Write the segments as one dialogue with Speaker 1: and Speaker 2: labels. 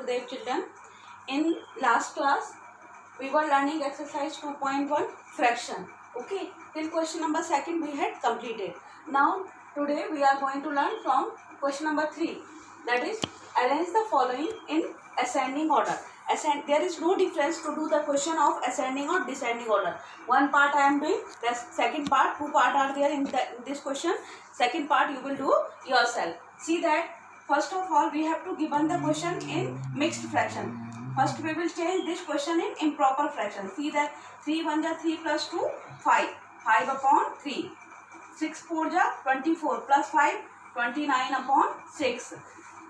Speaker 1: Sukhdev children. In last class, we were learning exercise 2.1 fraction. Okay, till question number 2 we had completed. Now today we are going to learn from question number 3. That is, arrange the following in ascending order. There is no difference to do the question of ascending or descending order. One part I am doing, the second part, 2 parts are there in this question. Second part you will do yourself. See that first of all we have to given the question in mixed fraction. First we will change this question in improper fraction. See that 3 1 ja 3 plus 2 5. 5 upon 3. 6 4 ja 24 plus 5 29 upon 6.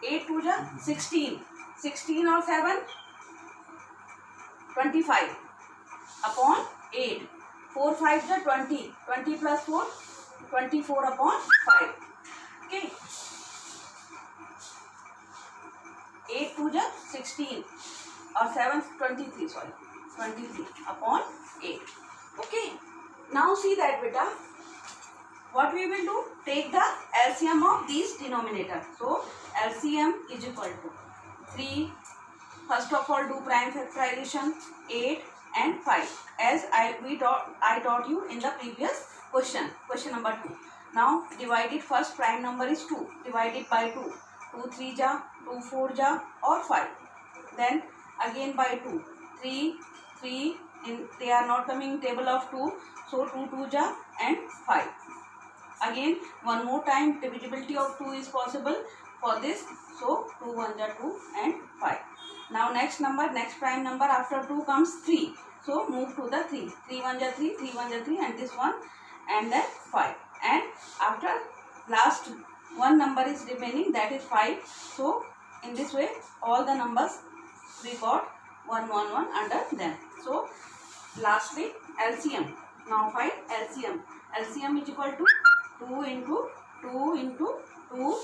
Speaker 1: 8 2 ja 16. 16 or 7 25 upon 8. 4 5 ja 20. 20 plus 4 24 upon 5. Okay. 8 2 ja 16 or 7 23, sorry, 23 upon 8. Okay. Now see that beta, what we will do, take the LCM of these denominator. So LCM is equal to 3, first of all do prime factorization, 8 and 5 as I taught you in the previous question number 2. Now divide it, first prime number is 2, divide it by 2. 2 3 ja, 2 4 ja or 5. Then again by 2, 3 3, they are not coming in table of 2, so 2 2 ja and 5. Again one more time divisibility of 2 is possible for this, so 2 1 ja 2 and 5. Now next number, next prime number after 2 comes 3, so move to the 3. 3 1 ja 3, 3 1 ja 3 and this one and then 5. And after last one number is remaining, that is 5. So in this way all the numbers we got 1 1 1 under them. So lastly LCM. Now find LCM. LCM is equal to 2 into 2 into 2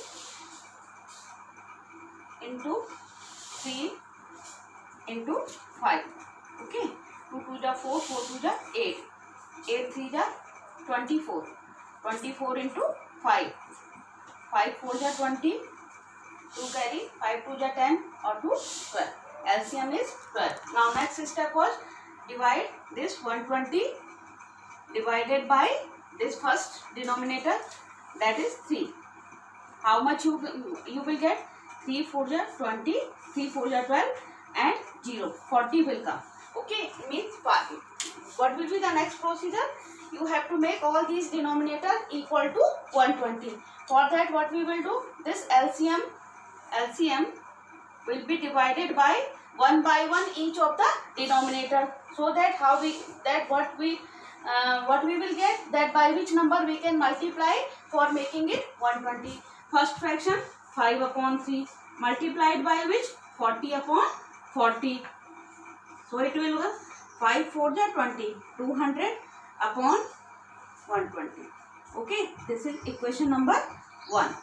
Speaker 1: into 3 into 5. Okay. 2 2 ja 4, 4 2 ja 8. 8 3 ja 24. 24 into 5. 5 4 ja 20. 2 carry, 5 2 ja 10 or 2 12. LCM is 12. Now next step was divide this 120 divided by this first denominator, that is 3. How much you will get? 3 4 ja 20, 3 4 ja 12 and 0. 40 will come. Okay, means 5. What will be the next procedure? You have to make all these denominator equal to 120. For that what we will do? This LCM will be divided by 1 each of the denominator, so that what we will get, that by which number we can multiply for making it 120. First fraction 5 upon 3 multiplied by which 40 upon 40. So it will be 5 4 ja 20, 200 upon 120. Okay, this is equation number 1.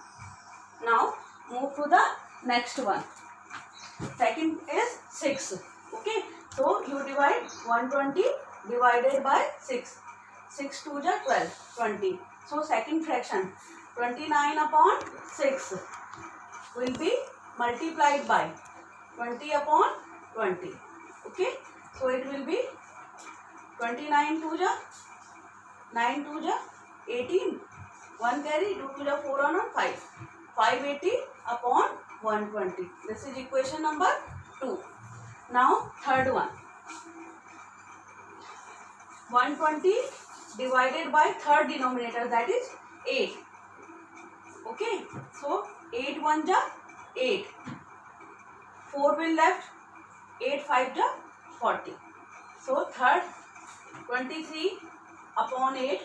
Speaker 1: Now move to the next one. Second is 6. Okay, so you divide 120 divided by 6. 6 2 ja 12, 20. So second fraction 29 upon 6 will be multiplied by 20 upon 20. Okay, so it will be 29 2 ja 9 2 ja 18. 1 carry, 2 2 ja 4 on 5. 580 upon 120. This is equation number 2. Now third one. 120 divided by third denominator, that is 8. Okay. So 8 1 ja 8. 4 will left. 8 5 ja 40. So third 23 upon 8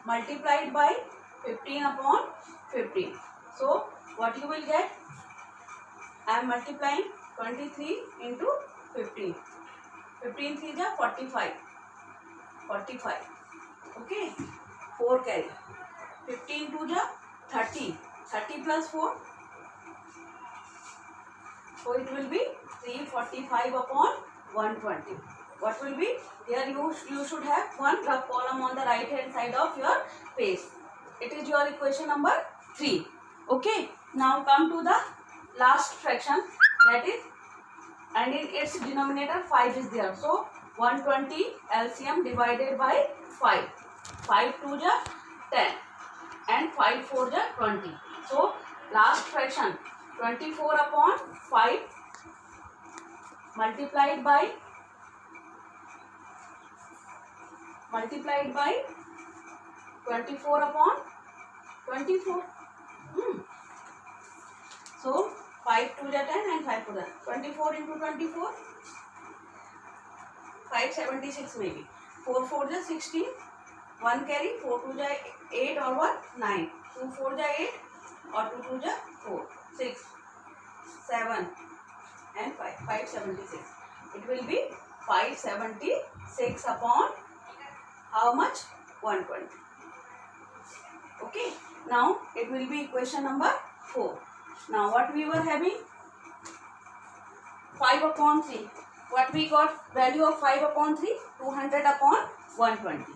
Speaker 1: multiplied by 15 upon 15. So what you will get? I am multiplying 23 into 15. 15 3 ja 45. 45. Okay. 4 carry. 15 2 ja 30. 30 plus 4. So it will be 345 upon 120. What will be? Here you should have one rough column on the right hand side of your page. It is your equation number 3. Okay. Now come to the last fraction, that is and in its denominator 5 is there. So 120 LCM divided by 5. 5 2 ja 10 and 5 4 ja 20. So last fraction 24 upon 5 multiplied by 24 upon 24. So 5 2 ja 10 and 5 4 ja 24 into 24 576 maybe. 4 4 ja 16, 1 carry, 4 2 ja 8 or 1 9, 2 4 ja 8 or 2 2 ja 4, 6 7 and 5 576. It will be 576 upon how much? 120. Okay. Now it will be equation number 4. Now what we were having? 5 upon 3. What we got? Value of 5 upon 3? 200 upon 120.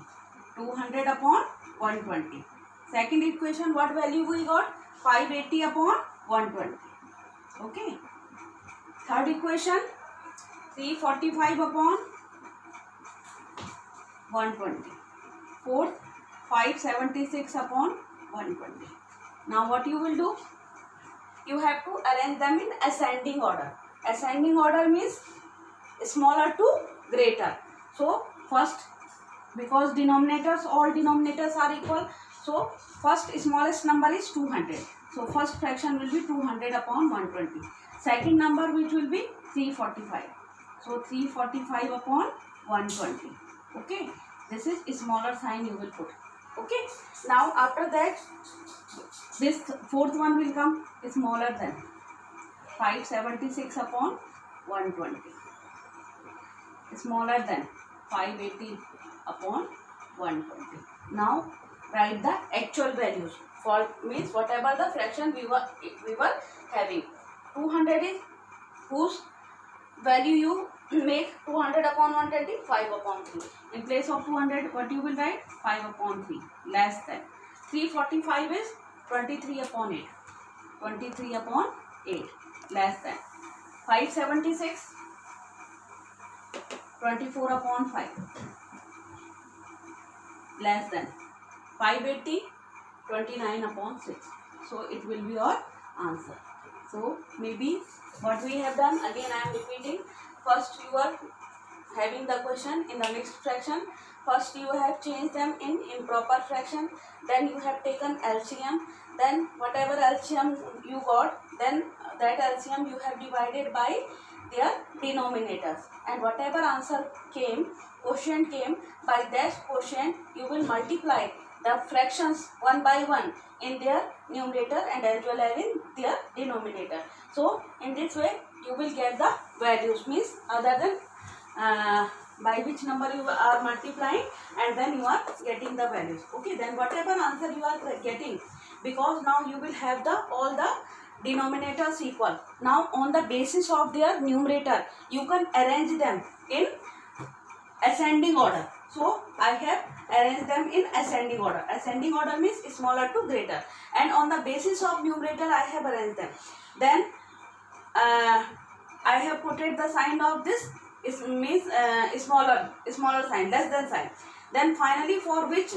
Speaker 1: 200 upon 120. Second equation, what value we got? 580 upon 120. Okay. Third equation, 345 upon 120. Fourth, 576 upon 120. Now what you will do? You have to arrange them in ascending order. Ascending order means smaller to greater. So first, because all denominators are equal, so first smallest number is 200. So first fraction will be 200 upon 120. Second number which will be 345. So 345 upon 120. Okay. This is smaller sign you will put. Okay. Now after that, this fourth one will come smaller than 576 upon 120. Smaller than 580 upon 120. Now write the actual values. For means whatever the fraction we were having. 200 is whose value you make 200 upon 120? 5 upon 3. In place of 200, what you will write? 5 upon 3. Less than. 345 is 23 upon 8. 23 upon 8. Less than. 576, 24 upon 5. Less than. 580, 29 upon 6. So it will be your answer. So maybe what we have done, again I am repeating. First you are having the question in the mixed fraction. First you have changed them in improper fraction. Then you have taken LCM. Then whatever LCM you got, then that LCM you have divided by their denominators. And whatever answer came, quotient came, by that quotient you will multiply the fractions one by one in their numerator and as well as in their denominator. So in this way you will get the values, means other than by which number you are multiplying, and then you are getting the values. Okay, then whatever answer you are getting, because now you will have all the denominators equal. Now on the basis of their numerator you can arrange them in ascending order. So I have arranged them in ascending order. Ascending order means smaller to greater, and on the basis of numerator I have arranged them. Then I have put it the sign of this means smaller sign, less than sign. Then finally for which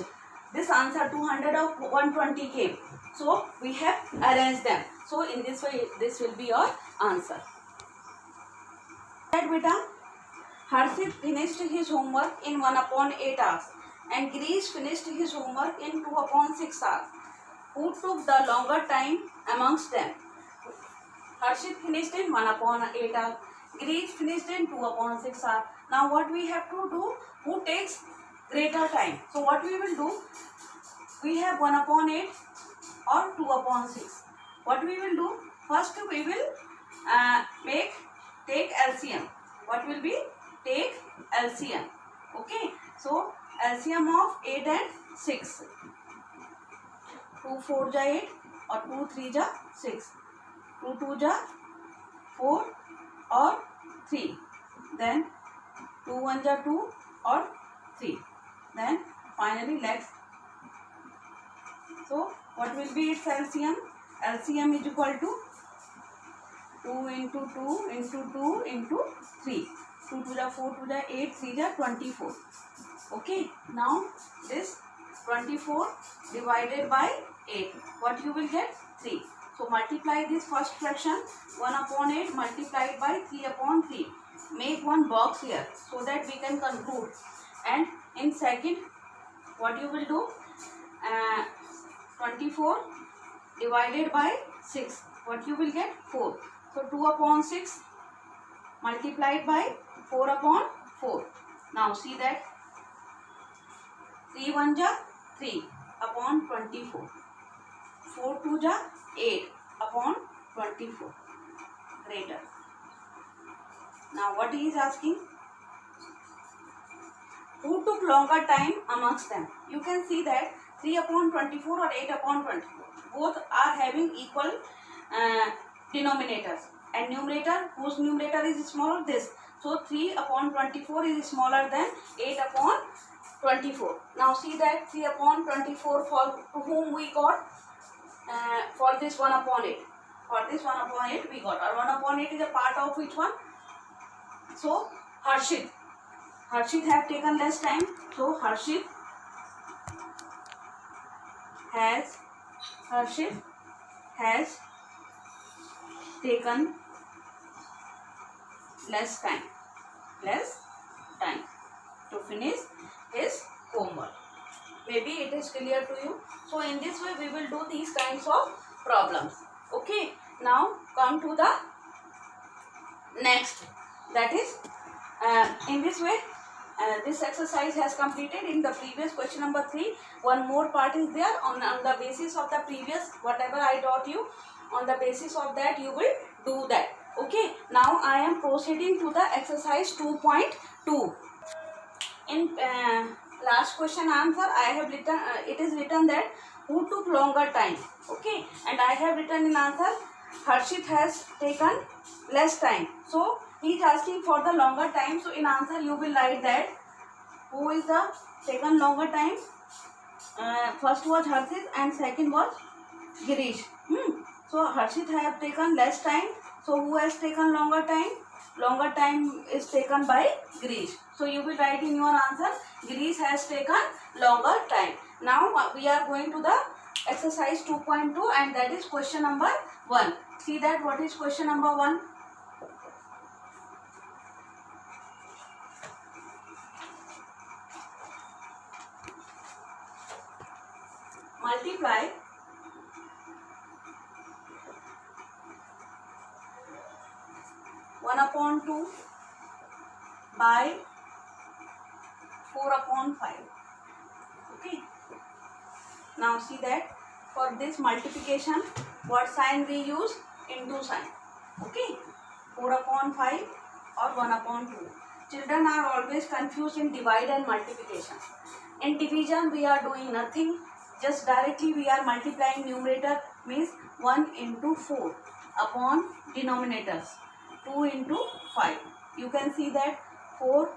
Speaker 1: this answer 200 of 120 came, so we have arranged them. So in this way this will be your answer. Right, beta? Harshit finished his homework in 1 upon 8 hours and Girish finished his homework in 2 upon 6 hours. Who took the longer time amongst them? Harshit finished in 1 upon 8 hours. Girish finished in 2 upon 6 hours. Now what we have to do? Who takes greater time? So what we will do? We have 1 upon 8 or 2 upon 6. What we will do? First we will take LCM. What will be? Take LCM. Okay. So LCM of 8 and 6. 2 4 ja 8 or 2 3 ja 6. 2 2 ja 4 or 3. Then 2 1 ja 2 or 3. Then finally let's. So what will be its LCM? LCM is equal to 2 into 2 into 2 into 3. 2 to the 4 to the 8, 3 the 24. Okay, now this 24 divided by 8, what you will get? 3. So multiply this first fraction 1 upon 8 multiplied by 3 upon 3. Make one box here so that we can conclude. And in second, what you will do? 24 divided by 6, what you will get? 4. So 2 upon 6 multiplied by 4 upon 4. Now see that 3 1 ja 3 upon 24. 4 2 ja 8 upon 24. Greater. Now what he is asking? Who took longer time amongst them? You can see that 3 upon 24 or 8 upon 24. Both are having equal denominators. And numerator, whose numerator is smaller? This. So 3 upon 24 is smaller than 8 upon 24. Now see that 3 upon 24 for to whom we got? For this 1 upon 8. For this 1 upon 8 we got. Or 1 upon 8 is a part of which one? So Harshit. Harshit have taken less time. So Harshit has taken less time to finish his homework. Maybe it is clear to you. So in this way we will do these kinds of problems. Okay, now come to the next. That is in this way this exercise has completed. In the previous question number 3, one more part is there. On the basis of the previous whatever I taught you, on the basis of that you will do that. Okay, now I am proceeding to the exercise 2.2. In last question answer I have written it is written that who took longer time. Okay, and I have written in answer Harshit has taken less time. So he is asking for the longer time. So in answer you will write that who is the taken longer time. First was Harshit and second was Girish. So Harshit have taken less time. So who has taken longer time? Longer time is taken by Girish. So you will write in your answer Girish has taken longer time. Now we are going to the exercise 2.2 and that is question number 1. See that what is question number 1? Multiply 1 upon 2 by 4 upon 5. Okay. Now see that for this multiplication what sign we use? Into sign. Okay. 4 upon 5 or 1 upon 2. Children are always confused in divide and multiplication. In division we are doing nothing. Just directly we are multiplying numerator, means 1 into 4 upon denominators 2 into 5. You can see that 4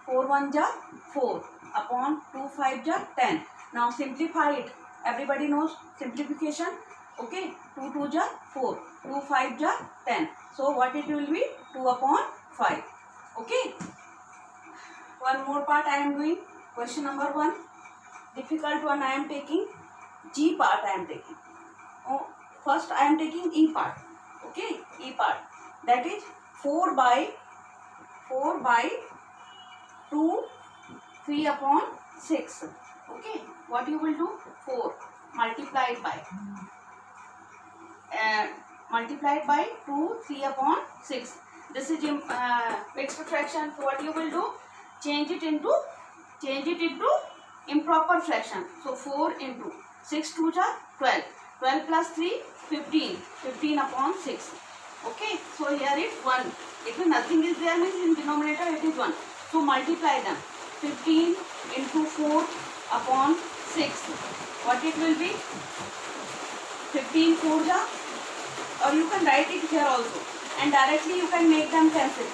Speaker 1: 1 ja 4 upon 2 5 ja 10. Now simplify it. Everybody knows simplification. Okay, 2 2 ja 4, 2 5 ja 10. So what it will be? 2 upon 5. Okay. One more part I am doing. Question number 1. Difficult one I am taking. G part I am taking. Oh, first I am taking E part. Okay, E part. That is 4 by 2 3 upon 6. Okay, what you will do? 4 multiplied by 2 3 upon 6. This is mixed fraction. So what you will do? Change it into improper fraction. So 4 into 6 2 ja 12. 12 plus 3 15. 15 upon 6. Okay, so here is 1. If nothing is there means in denominator it is 1. So multiply them. 15 into 4 upon 6. What it will be? 15 4 ja, or you can write it here also. And directly you can make them cancel.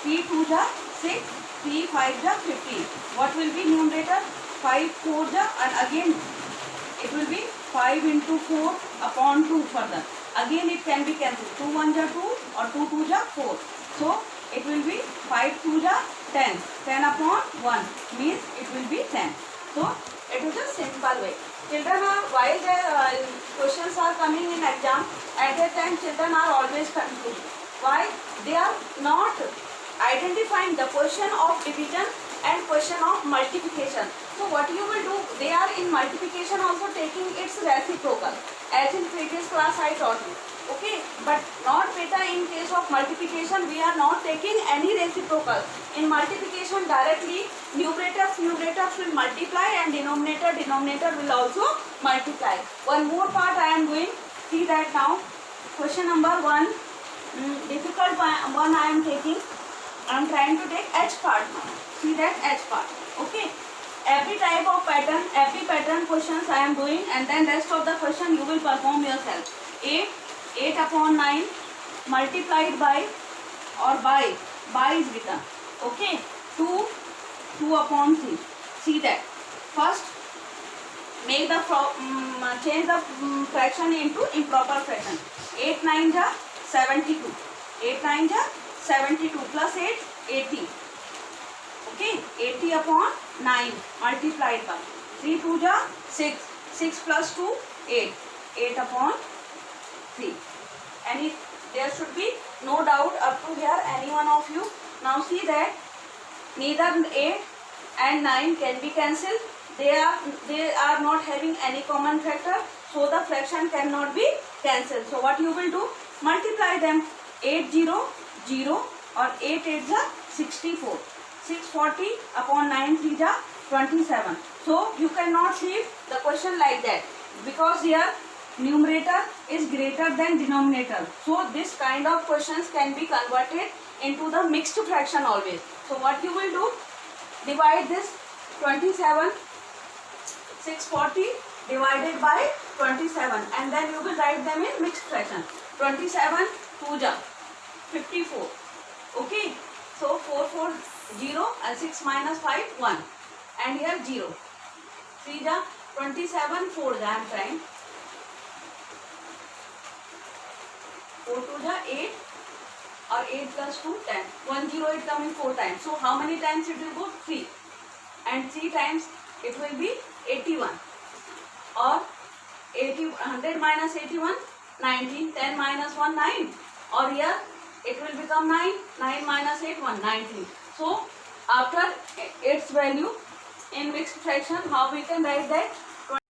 Speaker 1: 3 2 ja 6, 3 5 ja 15. What will be numerator? 5 4 ja, and again it will be 5 into 4 upon 2 further. Again it can be cancelled. 2 1 ja 2 or 2 2 ja 4. So it will be 5 2 ja 10. 10 upon 1 means it will be 10. So it is a simple way. Children are, while the questions are coming in exam, at that time children are always confused. Why? They are not identifying the question of division and question of multiplication. So what you will do, they are in multiplication also taking its reciprocal, as in previous class I taught you. Okay, but not beta in case of multiplication we are not taking any reciprocal. In multiplication directly numerators will multiply and denominator will also multiply. One more part I am doing, see that now. Question number 1, difficult one I am taking. I am trying to take H part now. See that H part. Okay. Every type of pattern, every pattern questions I am doing, and then rest of the question you will perform yourself. 8 upon 9 multiplied by or by is written. Okay. 2 upon 3. See that. First make the change the fraction into improper fraction. 8 9 ja 72. 8 9 ja 72 plus 8 80. Okay, 80 upon 9 multiplied by 3 2 ja 6. 6 plus 2 8. 8 upon 3. And there should be no doubt up to here, any one of you. Now see that neither 8 and 9 can be cancelled. They are not having any common factor, so the fraction cannot be cancelled. So what you will do? Multiply them. 8 0 0 or 8 8 ja 64. 640 upon 9 3 ja 27. So you cannot leave the question like that, because here numerator is greater than denominator. So this kind of questions can be converted into the mixed fraction always. So what you will do? Divide this 27 640 divided by 27, and then you will write them in mixed fraction. 27 2 ja 54. Okay. So 4 4 0 and 6 minus 5 1, and here 0. 3 ja 27 4 ja I am trying. 4 2 ja 8 or 8 plus 2 10. 1 0 it coming 4 times. So how many times it will go? 3. And 3 times it will be 81. Or 100 minus 81 19. 10 minus 1 9. Or here it will become 9. 9 minus 8 1 19. So after its value in mixed fraction, how we can write that?